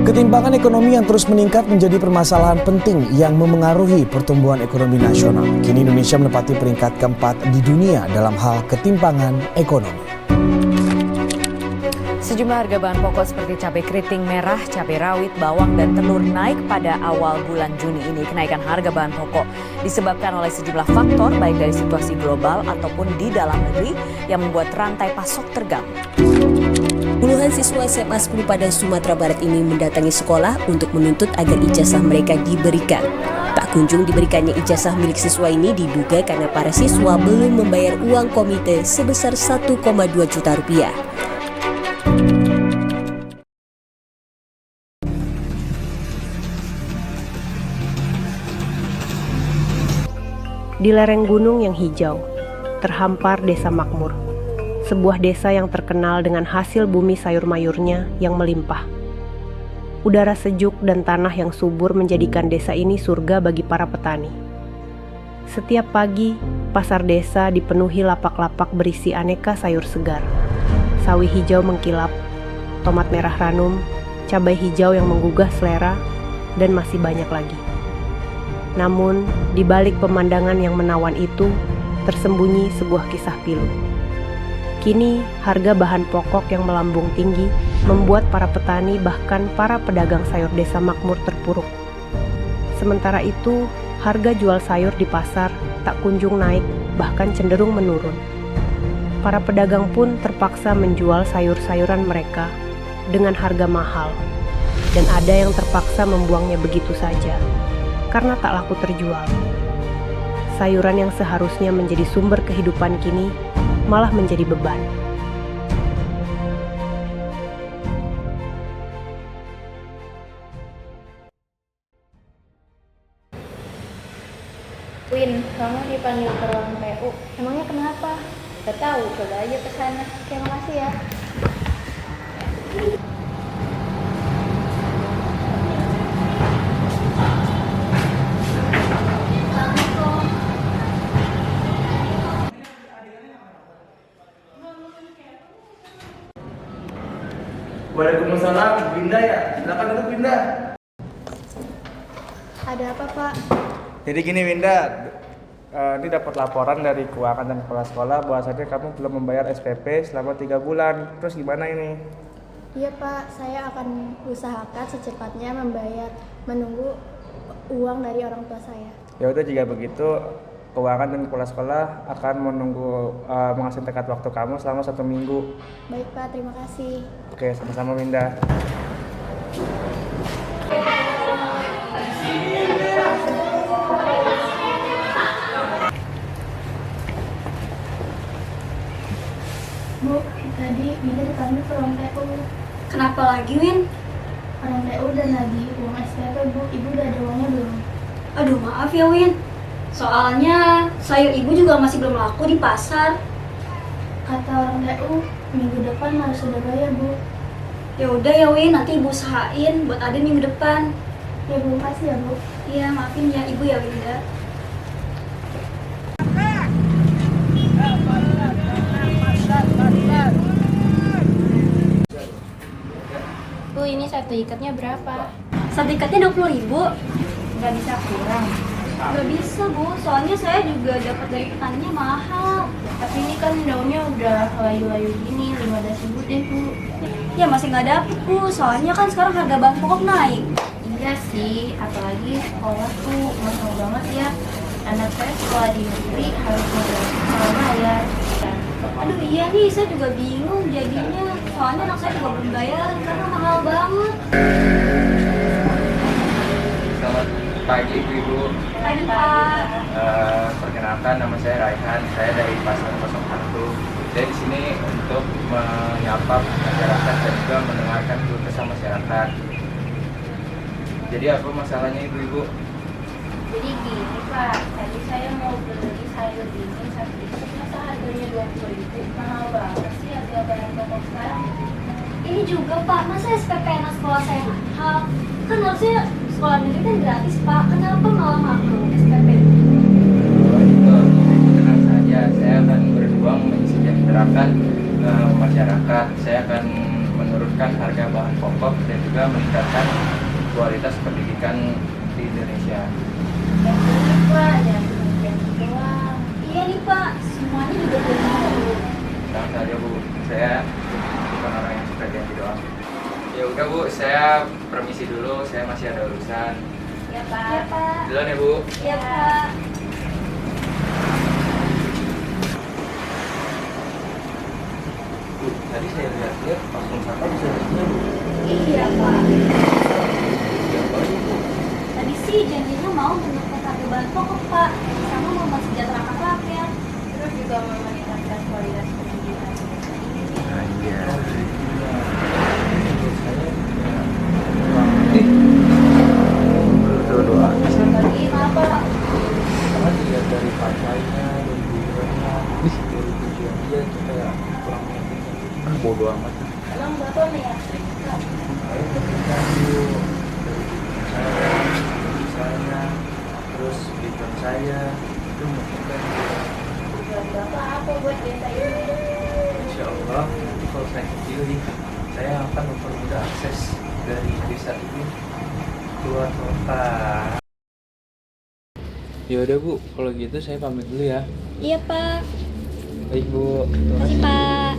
Ketimpangan ekonomi yang terus meningkat menjadi permasalahan penting yang memengaruhi pertumbuhan ekonomi nasional. Kini Indonesia menempati peringkat keempat di dunia dalam hal ketimpangan ekonomi. Sejumlah harga bahan pokok seperti cabai keriting merah, cabai rawit, bawang, dan telur naik pada awal bulan Juni ini. Kenaikan harga bahan pokok disebabkan oleh sejumlah faktor baik dari situasi global ataupun di dalam negeri yang membuat rantai pasok terganggu. Puluhan siswa SMA 10 Padang Sumatera Barat ini mendatangi sekolah untuk menuntut agar ijazah mereka diberikan. Tak kunjung diberikannya ijazah milik siswa ini diduga karena para siswa belum membayar uang komite sebesar 1,2 juta rupiah. Di lereng gunung yang hijau, terhampar desa makmur. Sebuah desa yang terkenal dengan hasil bumi sayur mayurnya yang melimpah. Udara sejuk dan tanah yang subur menjadikan desa ini surga bagi para petani. Setiap pagi, pasar desa dipenuhi lapak-lapak berisi aneka sayur segar. Sawi hijau mengkilap, tomat merah ranum, cabai hijau yang menggugah selera, dan masih banyak lagi. Namun, di balik pemandangan yang menawan itu, tersembunyi sebuah kisah pilu. Kini, harga bahan pokok yang melambung tinggi membuat para petani bahkan para pedagang sayur desa makmur terpuruk. Sementara itu, harga jual sayur di pasar tak kunjung naik, bahkan cenderung menurun. Para pedagang pun terpaksa menjual sayur-sayuran mereka dengan harga mahal, dan ada yang terpaksa membuangnya begitu saja karena tak laku terjual. Sayuran yang seharusnya menjadi sumber kehidupan kini malah menjadi beban. Win, kamu dipanggil ke ruang PU. Emangnya kenapa? Gak tahu, coba aja ke sana. Oke, makasih ya. Waalaikumsalam, Binda ya? Silakan duduk Binda. Ada apa, Pak? Jadi gini Winda, ini dapat laporan dari keuangan dan kepala sekolah bahwasanya kamu belum membayar SPP selama 3 bulan. Terus gimana ini? Iya, Pak. Saya akan usahakan secepatnya menunggu uang dari orang tua saya. Ya udah, jika begitu keuangan dan kepala sekolah akan menunggu mengasih tenggat waktu kamu selama 1 minggu. Baik, Pak. Terima kasih. Oke, sama-sama Winda. Bu, tadi Binda dipanggil ke ruang PU. Kenapa lagi, Win? Orang PU udah nagih uang SPP, Bu. Ibu udah ada uangnya belum? Aduh, maaf ya, Win. Soalnya sayur ibu juga masih belum laku di pasar. Kata orang PU, minggu depan harus sudah bayar, Bu. Ya udah ya, Win. Nanti ibu usahain buat Adin minggu depan. Ya, Bu. Makasih ya, Bu. Iya, maafin ya ibu ya, Winda. Bu, ini satu ikatnya berapa? Satu ikatnya 20.000. Nggak bisa kurang. Gak bisa, Bu. Soalnya saya juga dapat dari petaninya mahal. Tapi ini kan daunnya udah layu-layu gini, 15.000 deh, Bu. Ya masih nggak dapet, Bu. Soalnya kan sekarang harga bahan pokok naik. Iya sih, apalagi sekolah tuh mahal banget ya. Anak saya sekolah di negeri harus bayar. Aduh iya nih, saya juga bingung jadinya. Soalnya anak saya juga belum bayar karena mahal banget. Selamat pagi Ibu. Pagi Pak. Perkenalkan, nama saya Raihan. Saya dari Pasar 01. Saya di sini untuk menyapa masyarakat dan juga mendengarkan keluh kesah masyarakat. Jadi apa masalahnya Ibu? Jadi gini Pak, tadi saya mau beli sayur ini satu ikut, masa harganya 20.000? Mahal banget sih harga bahan pokok sekarang. Ini juga Pak, masa SPP anak sekolah saya mahal? Kan harusnya sekolah negeri kan gratis Pak. Kenapa malah mahal SPP? Oh itu, tenang saja. Saya akan berjuang mensejahterakan masyarakat. Saya akan menurunkan harga bahan pokok dan juga meningkatkan kualitas pendidikan di Indonesia. Yang ini Pak, jangan yang doang. Iya nih Pak, semuanya juga belum mau. Tenang saja Bu, saya bukan orang yang suka janji doang. Ya udah Bu, saya permisi dulu, saya masih ada urusan. Ya Pak. Iya Pak. Duluan ya Bu. Iya Pak. Bu, tadi saya lihat pas wisata bisa lihatnya Bu. Iya Pak. Ya apa lagi Bu? Tadi sih janjinya mau menurunkan harga bahan pokok Pak, sama mau mensejahterakan rakyat. Terus juga mau meningkatkan kualitas pendidikan. Iya. Berdoa. Lagi kenapa? Karena dilihat dari partainya, dari tujuannya, dari tujuan dia itu kayak kurang penting. Bodo amat. Emang Bapak meyakinkan? Saya berikan dulu dari saya, terus tujuan saya itu menentukan Tujuan Bapak apa buat desa ini? insya Allah nanti kalau saya terpilih saya akan mempermudah akses dari desa ini keluar kota. Ya udah Bu, kalau gitu saya pamit dulu ya. Iya Pak. Baik Bu. Makasih Pak.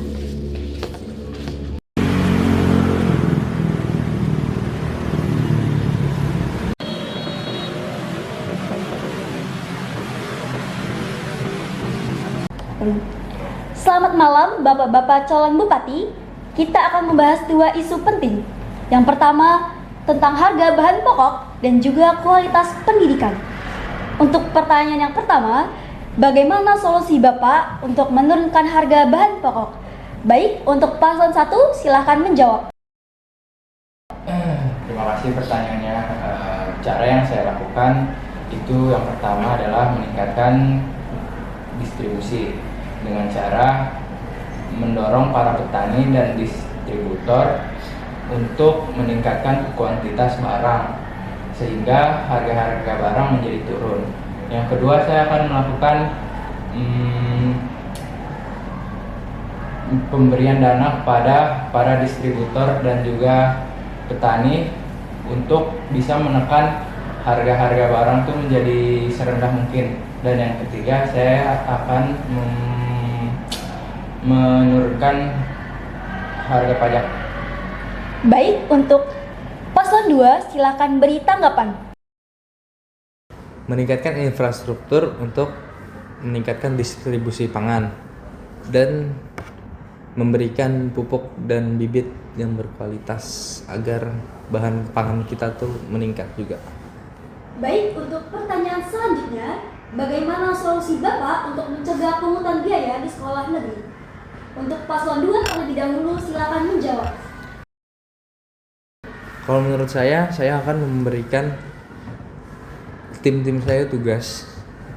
Selamat malam Bapak-Bapak calon bupati. Kita akan membahas dua isu penting. Yang pertama tentang harga bahan pokok dan juga kualitas pendidikan. Untuk pertanyaan yang pertama, bagaimana solusi Bapak untuk menurunkan harga bahan pokok? Baik, untuk paslon 1 silahkan menjawab. Terima kasih pertanyaannya. Cara yang saya lakukan itu yang pertama adalah meningkatkan distribusi dengan cara mendorong para petani dan distributor untuk meningkatkan kuantitas barang sehingga harga-harga barang menjadi turun. Yang kedua, saya akan melakukan pemberian dana kepada para distributor dan juga petani untuk bisa menekan harga-harga barang itu menjadi serendah mungkin. Dan yang ketiga, saya akan menurunkan harga pajak. Baik, untuk paslon 2 silakan beri tanggapan. Meningkatkan infrastruktur untuk meningkatkan distribusi pangan dan memberikan pupuk dan bibit yang berkualitas agar bahan pangan kita tuh meningkat juga. Baik, untuk pertanyaan selanjutnya, bagaimana solusi Bapak untuk mencegah pungutan biaya di sekolah negeri? Untuk paslon 2 terlebih dahulu silakan menjawab. Kalau menurut saya akan memberikan tim saya tugas.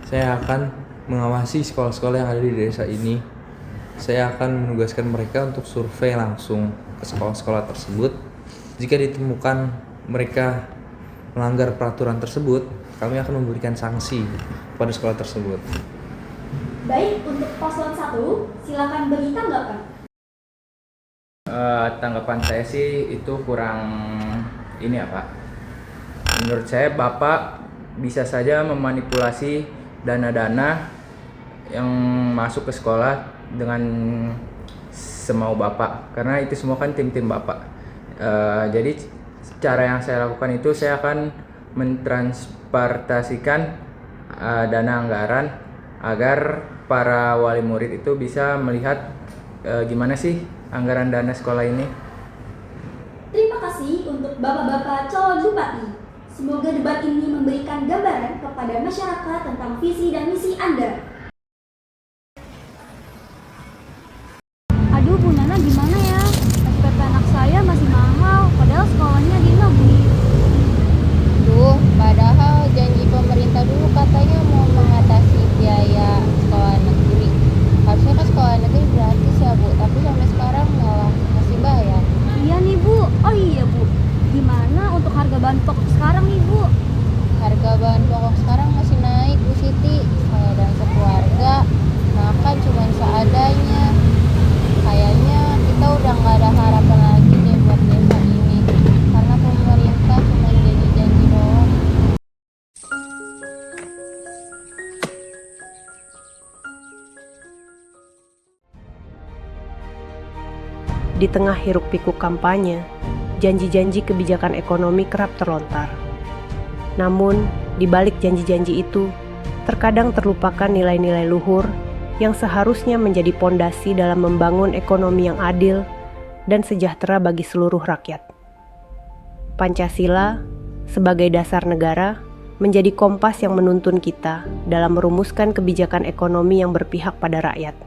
Saya akan mengawasi sekolah-sekolah yang ada di desa ini. Saya akan menugaskan mereka untuk survei langsung ke sekolah-sekolah tersebut. Jika ditemukan mereka melanggar peraturan tersebut, kami akan memberikan sanksi pada sekolah tersebut. Baik, untuk paslon 1 silakan beri tanggapan. Tanggapan saya sih itu kurang ini ya Pak. Menurut saya Bapak bisa saja memanipulasi dana-dana yang masuk ke sekolah dengan semau Bapak, karena itu semua kan tim Bapak. Jadi cara yang saya lakukan itu saya akan mentranspartasikan dana anggaran agar para wali murid itu bisa melihat gimana sih anggaran dana sekolah ini. Terima kasih untuk Bapak-Bapak calon bupati. Semoga debat ini memberikan gambaran kepada masyarakat tentang visi dan misi Anda. Aduh Bu Nana, gimana ya? SPP anak saya masih mahal, padahal sekolahnya di negeri. Duh, padahal janji pemerintah dulu katanya mau mengatasi biaya sekolah negeri. Harusnya kan sekolah negeri gratis ya Bu, tapi sampai sekarang malah masih bayar. Iya nih Bu, oh iya Bu, gimana untuk harga bahan pokok sekarang nih Bu? Harga bahan pokok sekarang masih naik Bu Siti. Saya dan sekeluarga makan cuma seadanya. Kayaknya kita udah nggak ada harapan lagi Di tengah hiruk-pikuk kampanye, janji-janji kebijakan ekonomi kerap terlontar. Namun, di balik janji-janji itu, terkadang terlupakan nilai-nilai luhur yang seharusnya menjadi pondasi dalam membangun ekonomi yang adil dan sejahtera bagi seluruh rakyat. Pancasila, sebagai dasar negara, menjadi kompas yang menuntun kita dalam merumuskan kebijakan ekonomi yang berpihak pada rakyat.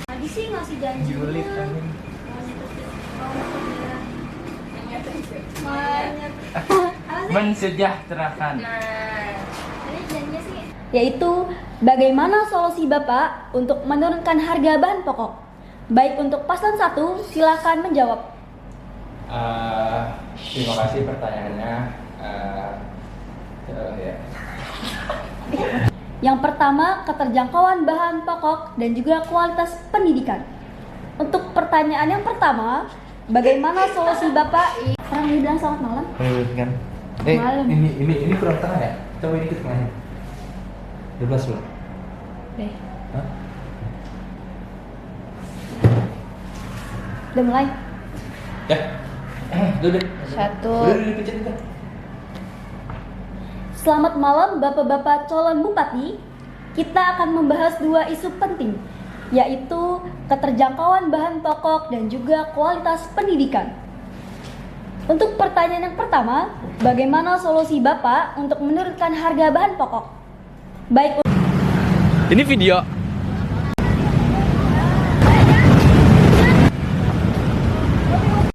Tadi sih ngasih janji Mensejahterakan. Yaitu bagaimana solusi Bapak untuk menurunkan harga bahan pokok. Baik untuk paslon 1, silakan menjawab. Terima kasih pertanyaannya. Ya. Yang pertama, keterjangkauan bahan pokok dan juga kualitas pendidikan. Untuk pertanyaan yang pertama, bagaimana solusi Bapak? Orang bilang selamat malam. Kan? Malam. Ini kurang tengah ya? Coba ini ke tengahnya. 12 belum? Deh. Hah? Udah mulai. Ya. Udah. Satu. Udah dipencet udah. Selamat malam Bapak-Bapak calon bupati. Kita akan membahas 2 isu penting, yaitu keterjangkauan bahan pokok dan juga kualitas pendidikan. Untuk pertanyaan yang pertama, bagaimana solusi Bapak untuk menurunkan harga bahan pokok? Baik. Ini video